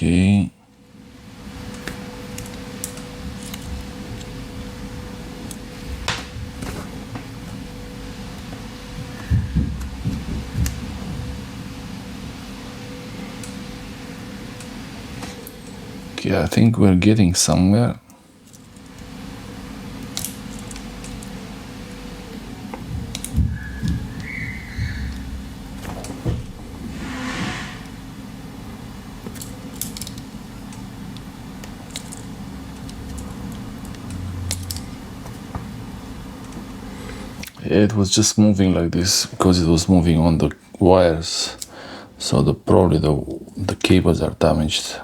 Okay. Okay, I think we're getting somewhere. It was just moving like this because it was moving on the wires, so probably the cables are damaged.